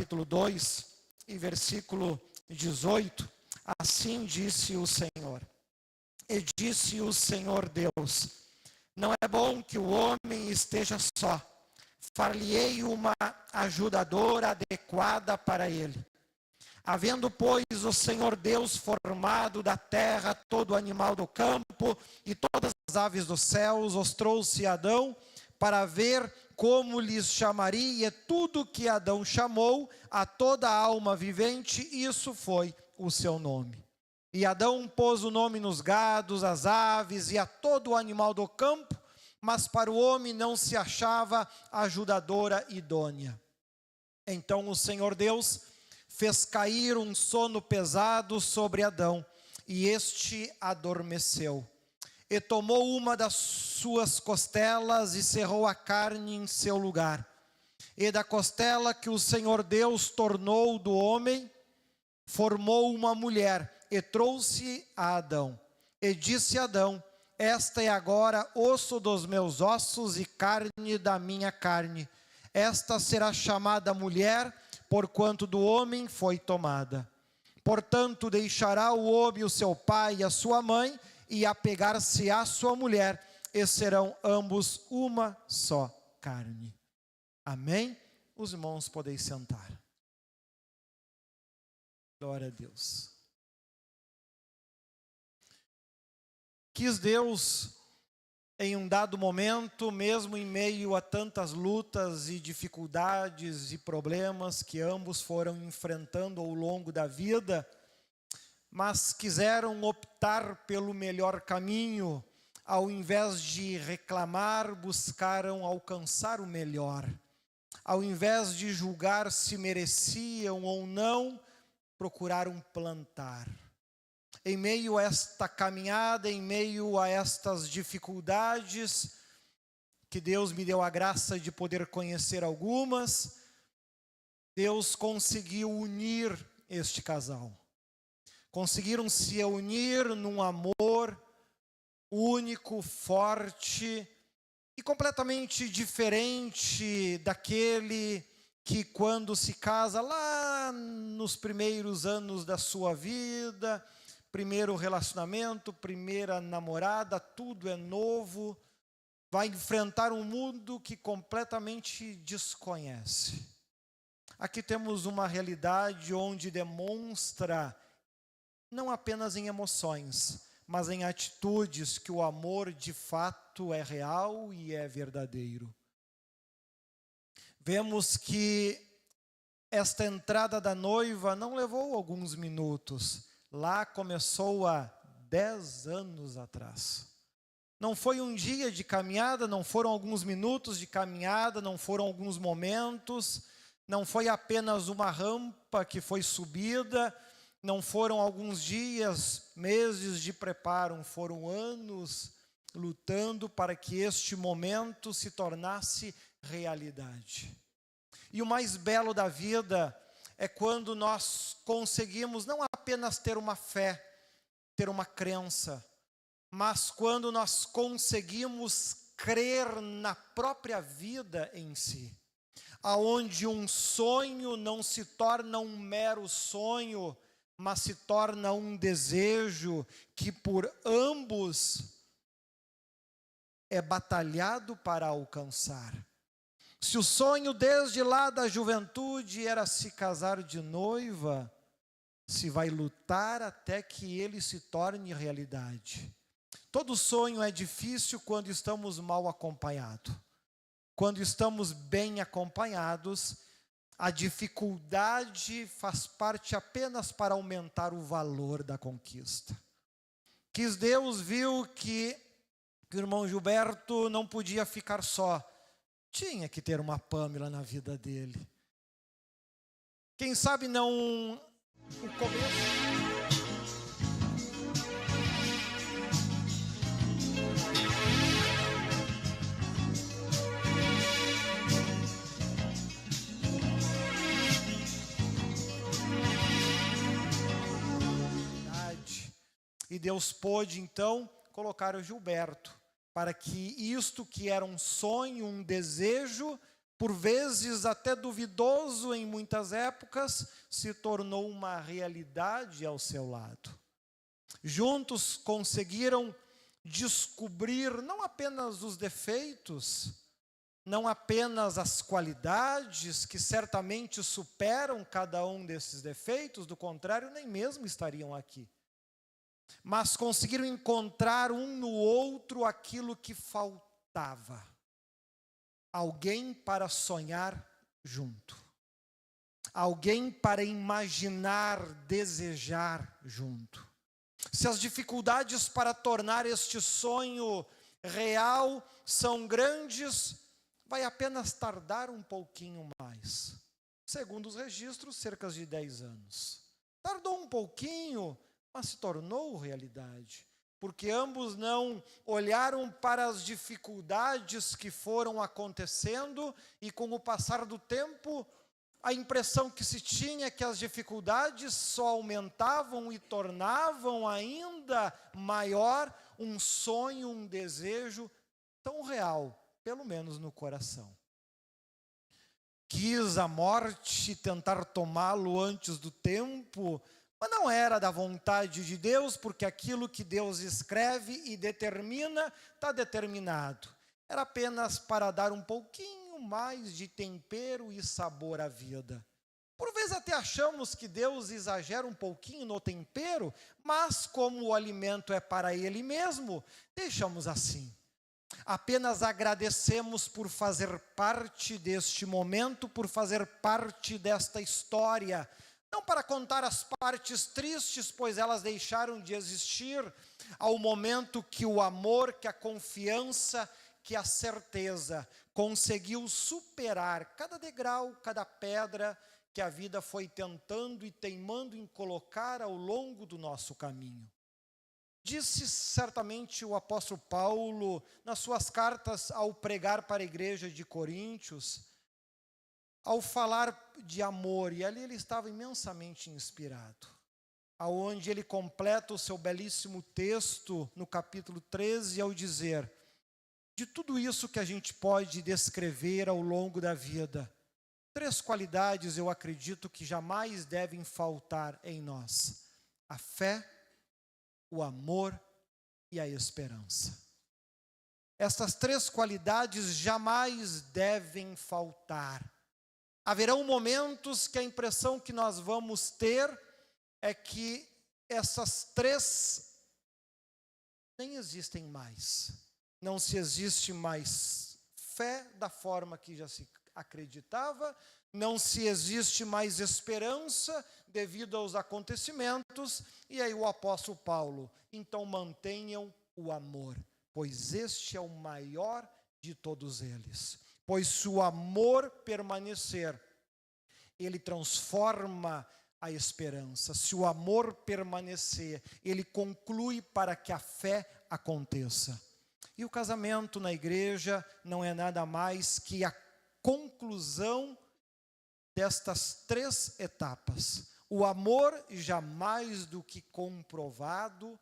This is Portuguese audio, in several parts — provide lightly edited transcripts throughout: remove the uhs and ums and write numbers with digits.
capítulo 2 e versículo 18, assim disse o Senhor. E disse o Senhor Deus: não é bom que o homem esteja só. Far-lhe-ei uma ajudadora adequada para ele. Havendo, pois, o Senhor Deus formado da terra todo animal do campo e todas as aves dos céus, os trouxe a Adão para ver como lhes chamaria. E tudo que Adão chamou a toda alma vivente, isso foi o seu nome. E Adão pôs o nome nos gados, às aves e a todo o animal do campo, mas para o homem não se achava ajudadora idônea. Então o Senhor Deus fez cair um sono pesado sobre Adão, e este adormeceu. E tomou uma das suas costelas e cerrou a carne em seu lugar. E da costela que o Senhor Deus tornou do homem, formou uma mulher e trouxe a Adão. E disse Adão: esta é agora osso dos meus ossos e carne da minha carne. Esta será chamada mulher, porquanto do homem foi tomada. Portanto, deixará o homem o seu pai e a sua mãe, e apegar-se à sua mulher, e serão ambos uma só carne. Amém? Os irmãos podem sentar. Glória a Deus. Quis Deus, em um dado momento, mesmo em meio a tantas lutas e dificuldades e problemas que ambos foram enfrentando ao longo da vida, mas quiseram optar pelo melhor caminho, ao invés de reclamar, buscaram alcançar o melhor. Ao invés de julgar se mereciam ou não, procuraram plantar. Em meio a esta caminhada, em meio a estas dificuldades, que Deus me deu a graça de poder conhecer algumas, Deus conseguiu unir este casal. Conseguiram se unir num amor único, forte e completamente diferente daquele que, quando se casa lá nos primeiros anos da sua vida, primeiro relacionamento, primeira namorada, tudo é novo, vai enfrentar um mundo que completamente desconhece. Aqui temos uma realidade onde demonstra, não apenas em emoções, mas em atitudes, que o amor de fato é real e é verdadeiro. Vemos que esta entrada da noiva não levou alguns minutos. Lá começou há 10 anos atrás. Não foi um dia de caminhada, não foram alguns minutos de caminhada, não foram alguns momentos, não foi apenas uma rampa que foi subida, não foram alguns dias, meses de preparo, foram anos lutando para que este momento se tornasse realidade. E o mais belo da vida é quando nós conseguimos não apenas ter uma fé, ter uma crença, mas quando nós conseguimos crer na própria vida em si, aonde um sonho não se torna um mero sonho, mas se torna um desejo que por ambos é batalhado para alcançar. Se o sonho desde lá da juventude era se casar de noiva, se vai lutar até que ele se torne realidade. Todo sonho é difícil quando estamos mal acompanhados. Quando estamos bem acompanhados, a dificuldade faz parte apenas para aumentar o valor da conquista. Quis Deus viu que o irmão Gilberto não podia ficar só. Tinha que ter uma Pâmela na vida dele. Quem sabe não o começo. E Deus pôde então colocar o Gilberto, para que isto que era um sonho, um desejo, por vezes até duvidoso em muitas épocas, se tornou uma realidade ao seu lado. Juntos conseguiram descobrir não apenas os defeitos, não apenas as qualidades, que certamente superam cada um desses defeitos, do contrário, nem mesmo estariam aqui. Mas conseguiram encontrar um no outro aquilo que faltava. Alguém para sonhar junto. Alguém para imaginar, desejar junto. Se as dificuldades para tornar este sonho real são grandes, vai apenas tardar um pouquinho mais. Segundo os registros, cerca de 10 anos. Tardou um pouquinho, mas se tornou realidade. Porque ambos não olharam para as dificuldades que foram acontecendo e com o passar do tempo, a impressão que se tinha é que as dificuldades só aumentavam e tornavam ainda maior um sonho, um desejo tão real, pelo menos no coração. Quis a morte tentar tomá-lo antes do tempo, mas não era da vontade de Deus, porque aquilo que Deus escreve e determina, está determinado. Era apenas para dar um pouquinho mais de tempero e sabor à vida. Por vezes até achamos que Deus exagera um pouquinho no tempero, mas como o alimento é para Ele mesmo, deixamos assim. Apenas agradecemos por fazer parte deste momento, por fazer parte desta história. Não para contar as partes tristes, pois elas deixaram de existir ao momento que o amor, que a confiança, que a certeza conseguiu superar cada degrau, cada pedra que a vida foi tentando e teimando em colocar ao longo do nosso caminho. Disse certamente o apóstolo Paulo nas suas cartas ao pregar para a igreja de Coríntios, ao falar de amor, e ali ele estava imensamente inspirado, aonde ele completa o seu belíssimo texto no capítulo 13 ao dizer: de tudo isso que a gente pode descrever ao longo da vida, 3 qualidades eu acredito que jamais devem faltar em nós: a fé, o amor e a esperança. Estas 3 qualidades jamais devem faltar. Haverão momentos que a impressão que nós vamos ter é que essas 3 nem existem mais. Não se existe mais fé da forma que já se acreditava, não se existe mais esperança devido aos acontecimentos. E aí o apóstolo Paulo: então mantenham o amor, pois este é o maior de todos eles. Pois se o amor permanecer, ele transforma a esperança. Se o amor permanecer, ele conclui para que a fé aconteça. E o casamento na igreja não é nada mais que a conclusão destas 3 etapas. O amor, jamais do que comprovado,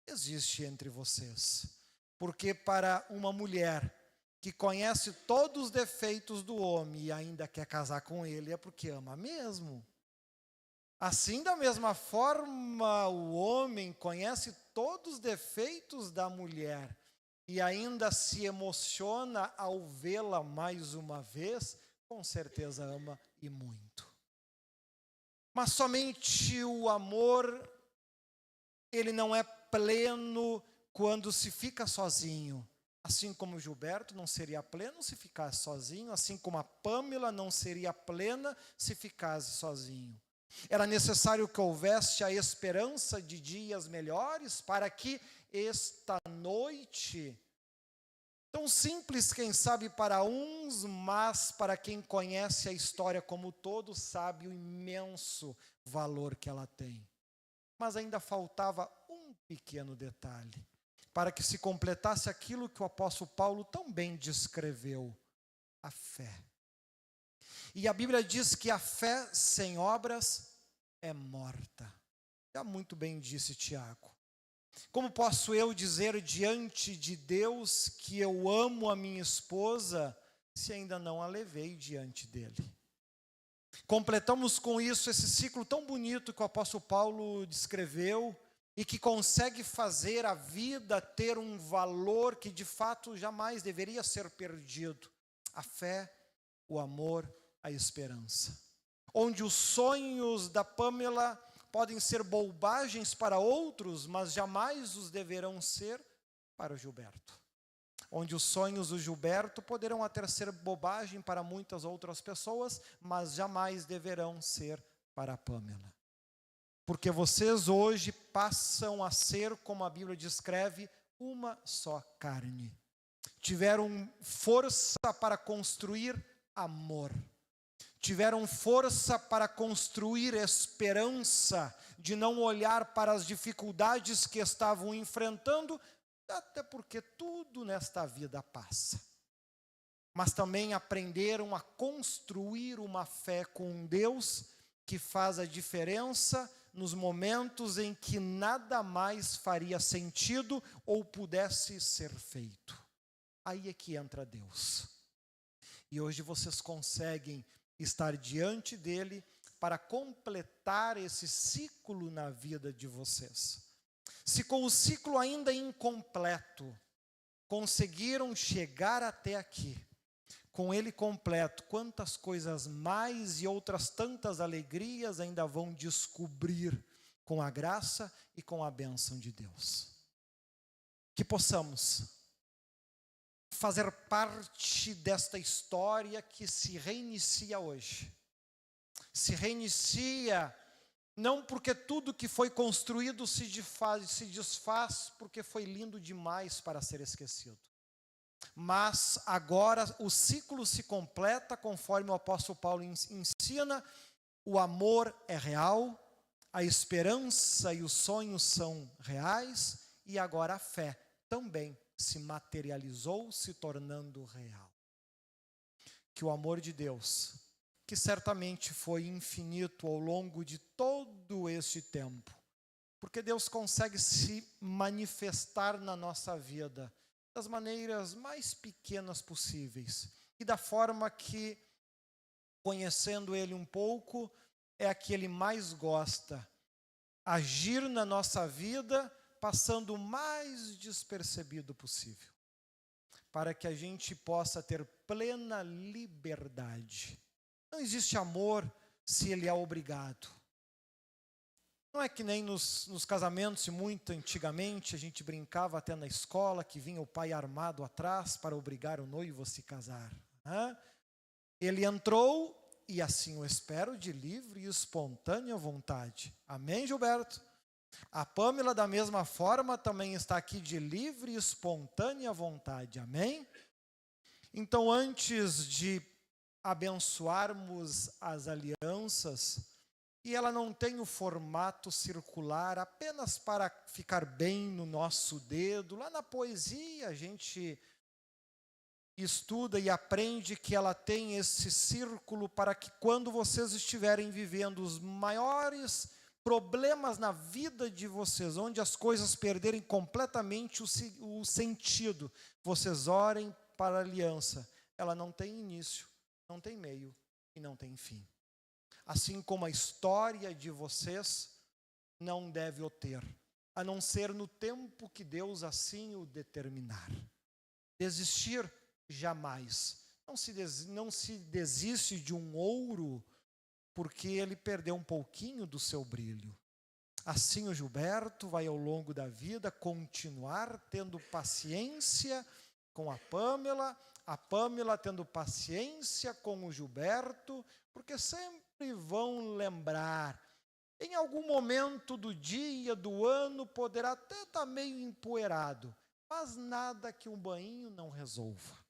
existe entre vocês. Porque para uma mulher que conhece todos os defeitos do homem e ainda quer casar com ele, é porque ama mesmo. Assim, da mesma forma, o homem conhece todos os defeitos da mulher e ainda se emociona ao vê-la mais uma vez, com certeza ama e muito. Mas somente o amor, ele não é pleno quando se fica sozinho. Assim como o Gilberto não seria pleno se ficasse sozinho, assim como a Pâmela não seria plena se ficasse sozinho. Era necessário que houvesse a esperança de dias melhores para que esta noite, tão simples, quem sabe para uns, mas para quem conhece a história como um todo, sabe o imenso valor que ela tem. Mas ainda faltava um pequeno detalhe, para que se completasse aquilo que o apóstolo Paulo tão bem descreveu: a fé. E a Bíblia diz que a fé sem obras é morta. Já muito bem disse Tiago. Como posso eu dizer diante de Deus que eu amo a minha esposa se ainda não a levei diante dele. Completamos com isso esse ciclo tão bonito que o apóstolo Paulo descreveu e que consegue fazer a vida ter um valor que de fato jamais deveria ser perdido. A fé, o amor, a esperança. Onde os sonhos da Pamela podem ser bobagens para outros, mas jamais os deverão ser para o Gilberto. Onde os sonhos do Gilberto poderão até ser bobagem para muitas outras pessoas, mas jamais deverão ser para a Pamela. Porque vocês hoje passam a ser, como a Bíblia descreve, uma só carne. Tiveram força para construir amor. Tiveram força para construir esperança, de não olhar para as dificuldades que estavam enfrentando, até porque tudo nesta vida passa. Mas também aprenderam a construir uma fé com um Deus que faz a diferença nos momentos em que nada mais faria sentido ou pudesse ser feito. Aí é que entra Deus. E hoje vocês conseguem estar diante dele para completar esse ciclo na vida de vocês. Se com o ciclo ainda incompleto, conseguiram chegar até aqui, com ele completo, quantas coisas mais e outras tantas alegrias ainda vão descobrir com a graça e com a bênção de Deus. Que possamos fazer parte desta história que se reinicia hoje. Se reinicia não porque tudo que foi construído se desfaz porque foi lindo demais para ser esquecido. Mas agora o ciclo se completa conforme o apóstolo Paulo ensina, o amor é real, a esperança e os sonhos são reais e agora a fé também se materializou, se tornando real. Que o amor de Deus, que certamente foi infinito ao longo de todo este tempo, porque Deus consegue se manifestar na nossa vida das maneiras mais pequenas possíveis e da forma que, conhecendo Ele um pouco, é a que Ele mais gosta, agir na nossa vida passando o mais despercebido possível, para que a gente possa ter plena liberdade. Não existe amor se ele é obrigado. Não é que nem nos casamentos, muito antigamente, a gente brincava até na escola, que vinha o pai armado atrás para obrigar o noivo a se casar. Ele entrou, e assim eu espero, de livre e espontânea vontade. Amém, Gilberto? A Pamela, da mesma forma, também está aqui de livre e espontânea vontade. Amém? Então, antes de abençoarmos as alianças, e ela não tem o formato circular apenas para ficar bem no nosso dedo. Lá na poesia a gente estuda e aprende que ela tem esse círculo para que quando vocês estiverem vivendo os maiores problemas na vida de vocês, onde as coisas perderem completamente o sentido, vocês orem para a aliança. Ela não tem início, não tem meio e não tem fim. Assim como a história de vocês não deve o ter, a não ser no tempo que Deus assim o determinar. Desistir, jamais. Não se desiste de um ouro porque ele perdeu um pouquinho do seu brilho. Assim o Gilberto vai ao longo da vida continuar tendo paciência com a Pamela tendo paciência com o Gilberto, porque sempre vão lembrar. Em algum momento do dia, do ano, poderá até estar meio empoeirado, mas nada que um banho não resolva.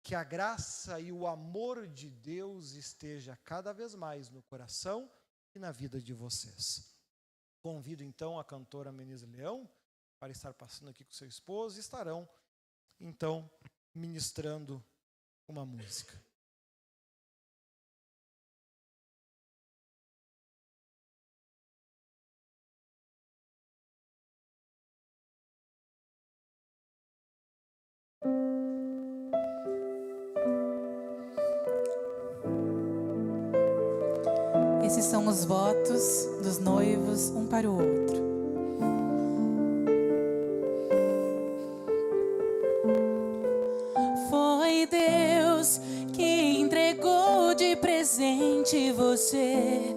Que a graça e o amor de Deus esteja cada vez mais no coração e na vida de vocês. Convido então a cantora Menise Leão para estar passando aqui com seu esposo e estarão então ministrando uma música. Esses são os votos dos noivos um para o outro. Foi Deus que entregou de presente você.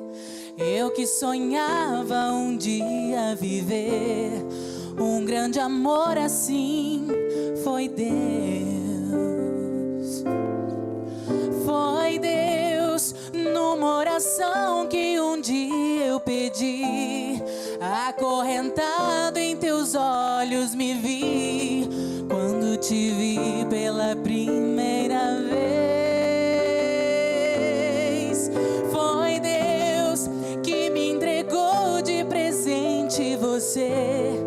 Eu que sonhava um dia viver um grande amor assim. Foi Deus. Foi Deus numa oração que um dia eu pedi. Acorrentado em teus olhos me vi quando te vi pela primeira vez. Foi Deus que me entregou de presente você.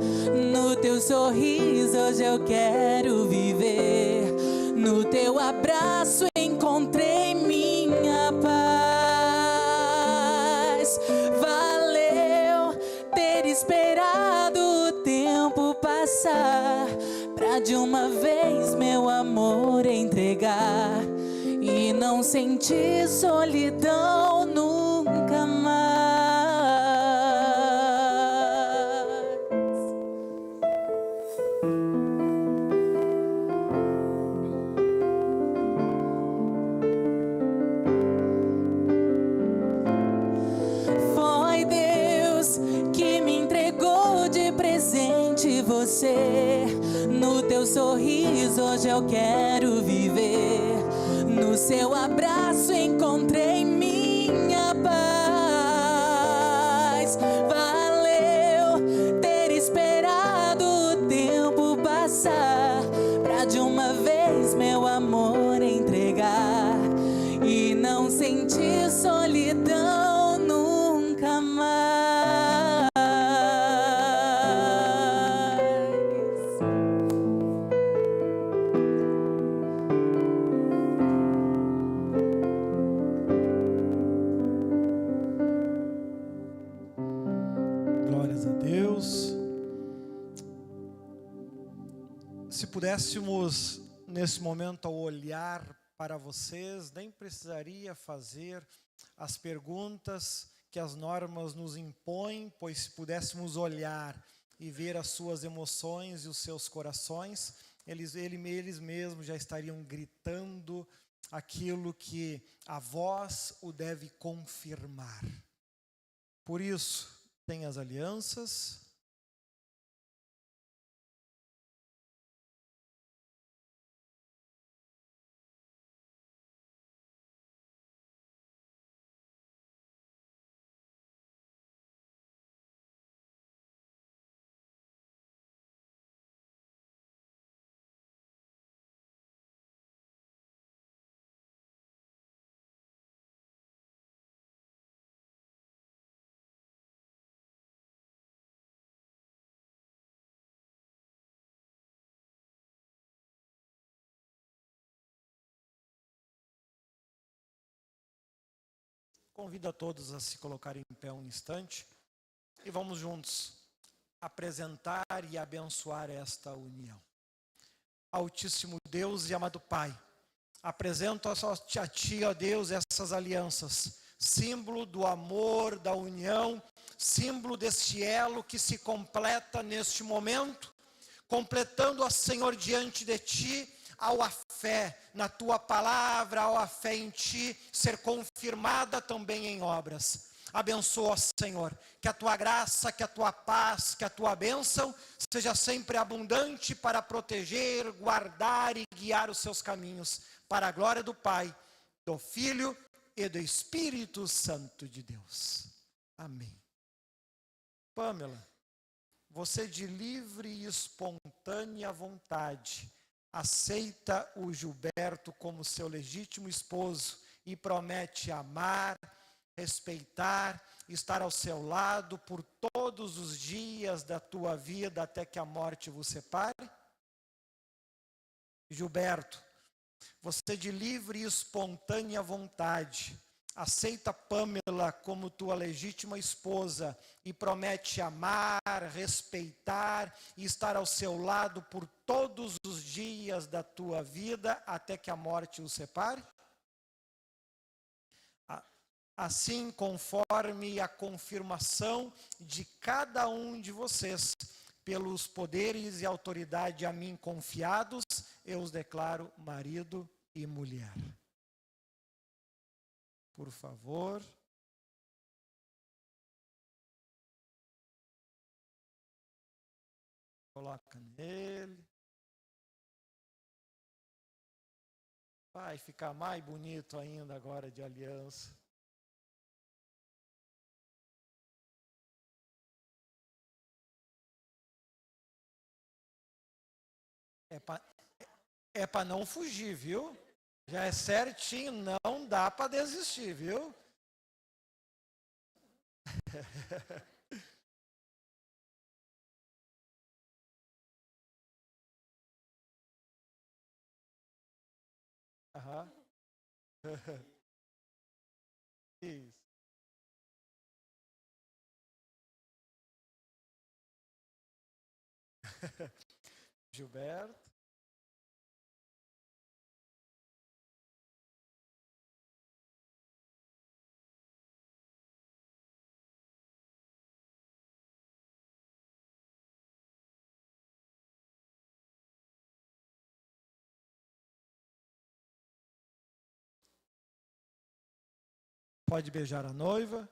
No teu sorriso hoje eu quero viver. No teu abraço encontrei minha paz. Valeu ter esperado o tempo passar pra de uma vez meu amor entregar e não sentir solidão nunca mais. Foi Deus que me entregou de presente você. No teu sorriso hoje eu quero viver. No seu abraço encontrei minha paz. Valeu ter esperado o tempo passar pra de uma vez meu amor entregar e não sentir solidão nunca mais. Glórias a Deus. Se pudéssemos, nesse momento, ao olhar para vocês, nem precisaria fazer as perguntas que as normas nos impõem, pois se pudéssemos olhar e ver as suas emoções e os seus corações, eles mesmos já estariam gritando aquilo que a voz o deve confirmar. Por isso, tem as alianças. Convido a todos a se colocarem em pé um instante e vamos juntos apresentar e abençoar esta união. Altíssimo Deus e amado Pai, apresento a Ti, ó Deus, essas alianças, símbolo do amor, da união, símbolo deste elo que se completa neste momento, completando, ó Senhor, diante de Ti, ao a fé na Tua palavra, ao a fé em Ti ser confirmada também em obras. Abençoa, Senhor, que a Tua graça, que a Tua paz, que a Tua bênção seja sempre abundante para proteger, guardar e guiar os seus caminhos, para a glória do Pai, do Filho e do Espírito Santo de Deus. Amém. Pamela, você de livre e espontânea vontade aceita o Gilberto como seu legítimo esposo e promete amar, respeitar, estar ao seu lado por todos os dias da tua vida até que a morte vos separe? Gilberto, você de livre e espontânea vontade aceita Pamela como tua legítima esposa e promete amar, respeitar e estar ao seu lado por todos os dias da tua vida até que a morte os separe? assim conforme a confirmação de cada um de vocês, pelos poderes e autoridade a mim confiados, eu os declaro marido e mulher. Por favor. Coloca nele. Vai ficar mais bonito ainda agora de aliança. É para não fugir, viu? Já é certinho, não dá para desistir, viu? Aham. Isso. Gilberto. Pode beijar a noiva.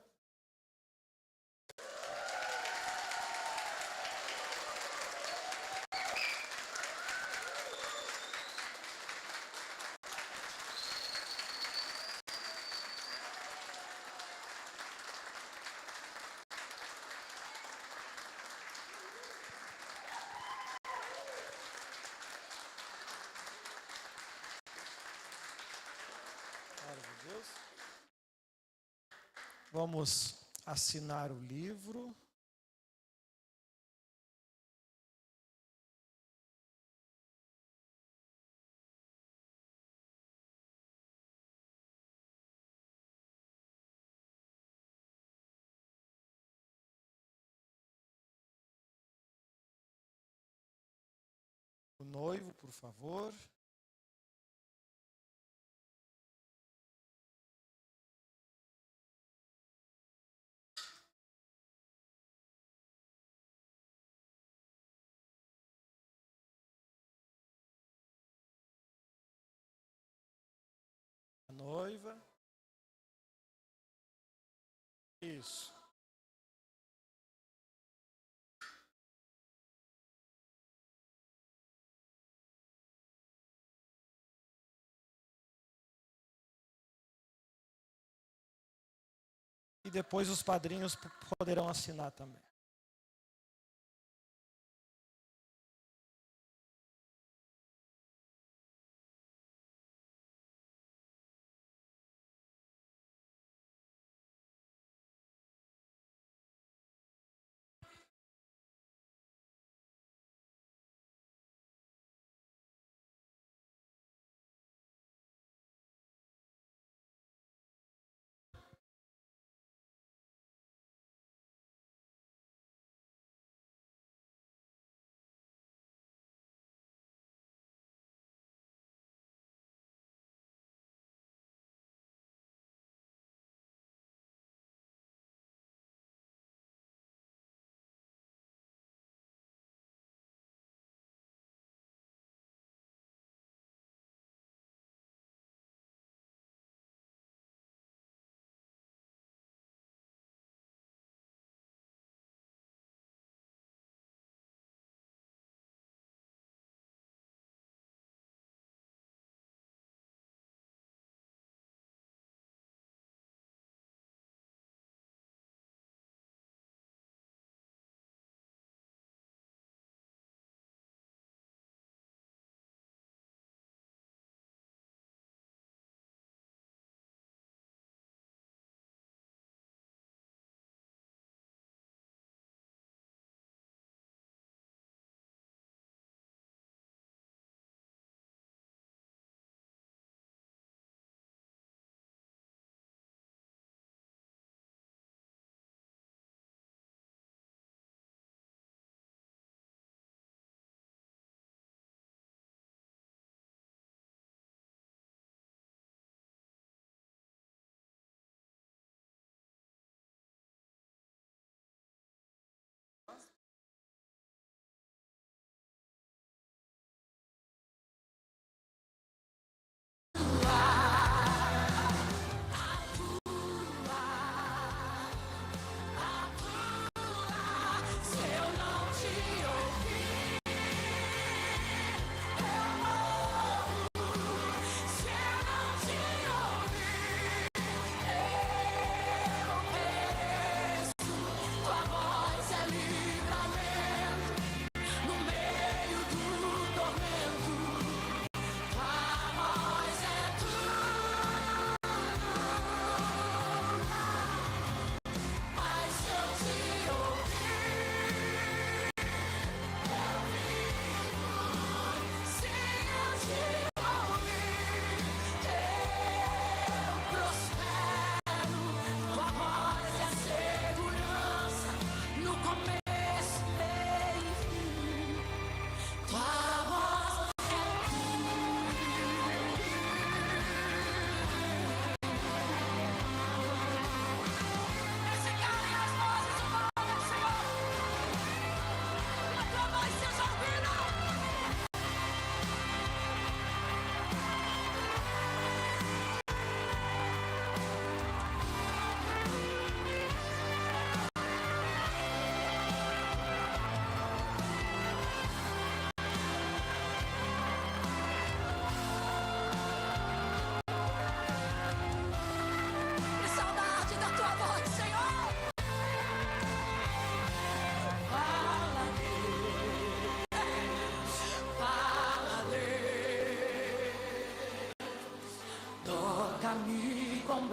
Glória a Deus. Vamos assinar o livro. O noivo, por favor. A noiva. Isso. E depois os padrinhos poderão assinar também.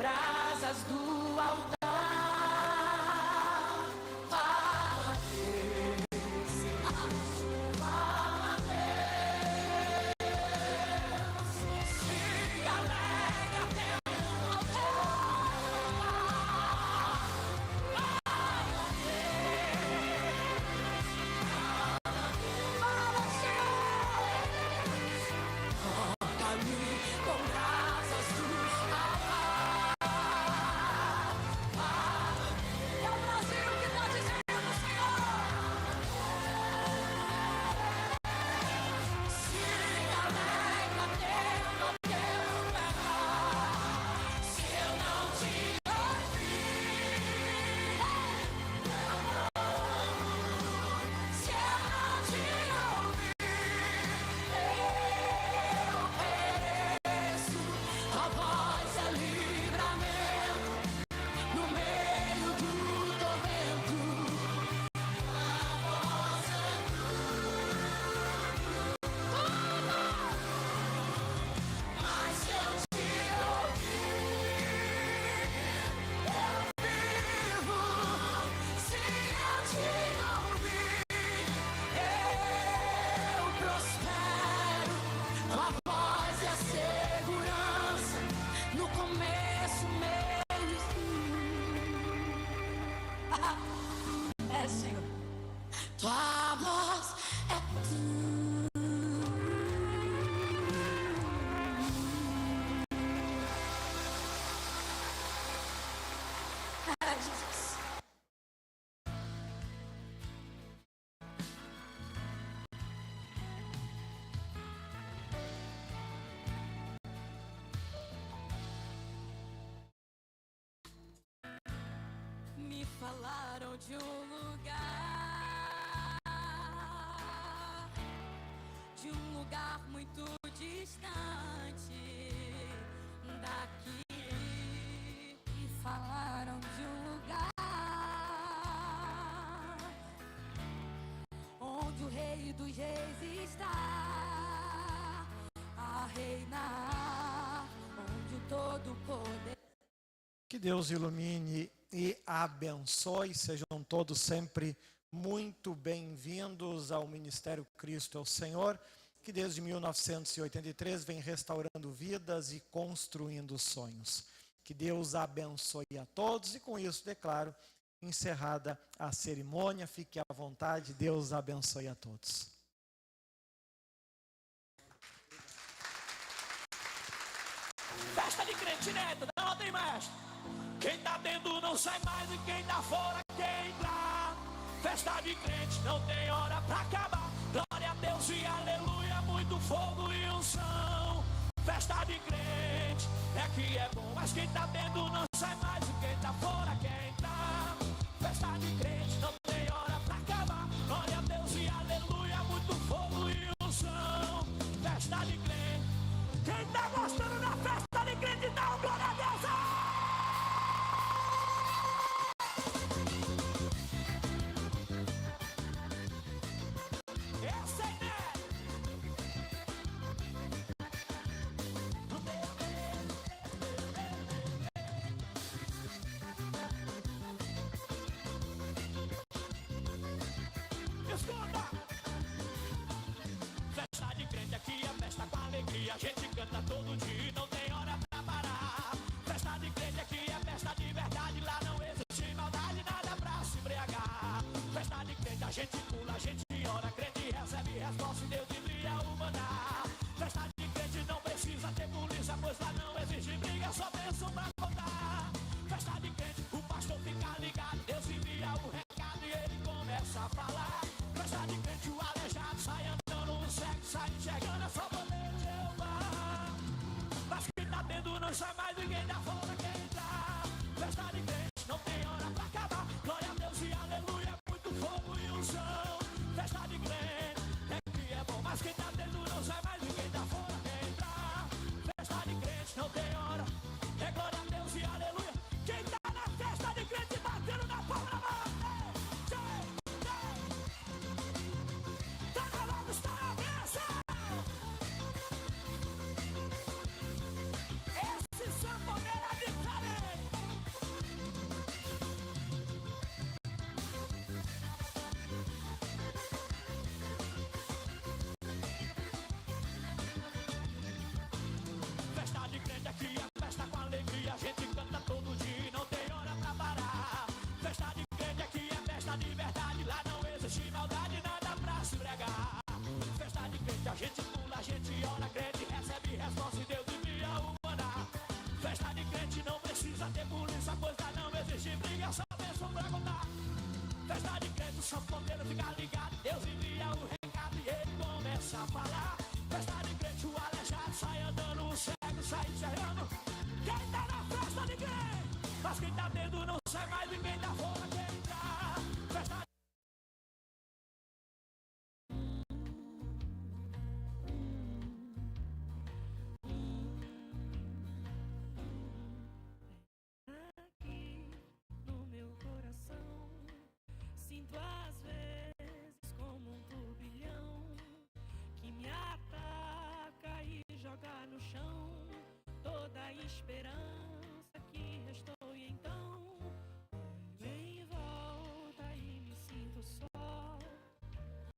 brasas do altar. Tua voz é tudo. Ah, Jesus. Me falaram de um lugar muito distante daqui. Me falaram de um lugar onde o Rei dos Reis está a reinar, onde o todo poder. Que Deus ilumine e abençoe. Sejam todos sempre muito bem-vindos ao Ministério Cristo é o Senhor, que desde 1983 vem restaurando vidas e construindo sonhos. Que Deus abençoe a todos e com isso declaro encerrada a cerimônia. Fique à vontade, Deus abençoe a todos. Festa de crente, neto, não tem mais. Quem tá dentro não sai mais e quem tá fora quer entrar. Festa de crente, não tem hora pra acabar. Glória a Deus e aleluia, muito fogo e unção. Festa de crente, é que é bom, mas quem tá dentro não sai mais e quem tá fora quer entrar. Festa de crente, não tem hora pra acabar. Glória a Deus e aleluia, muito fogo e unção. Festa de crente, quem tá gostando da festa de crente, dá um glória a Deus. Festa de crente aqui é festa com alegria. A gente canta todo dia e não tem hora pra parar. Festa de crente aqui é festa de verdade. Lá não existe maldade, nada pra se embriagar. Festa de crente a gente pula, a gente ora. Crente recebe resposta e Deus envia o maná. Festa de crente não precisa ter polícia, pois lá não existe briga, só bênção pra contar. Festa de crente, o pastor fica ligado, Deus envia o recado e ele começa a falar. Festa de crente, o aleijado sai andando, o cego sai enxergando, é só poder de Jeová. Mas quem tá dentro não sai mais, ninguém dá fora quer entrar. Festa de crente, não tem hora pra acabar. Glória a Deus e aleluia, muito fogo e unção. Festa de crente, é que é bom, mas quem tá dentro não sai mais, ninguém dá fora quer entrar. Festa de crente, não tem hora, é glória a Deus e aleluia. Quem tá na festa de crente batendo na palma da mão. Tá rolando, está a bênção. Esse sanfoneiro é diferente. quero ficar ligado. Deus envia um recado e ele começa a falar. Festa de crente, o aleijado sai andando, o cego sai enxergando. Quem tá na festa de crente, mas quem tá dentro não sai mais, ninguém dá fora quer entrar. Festa de... Aqui no meu coração sinto às vezes como um turbilhão que me ataca e joga no chão toda a esperança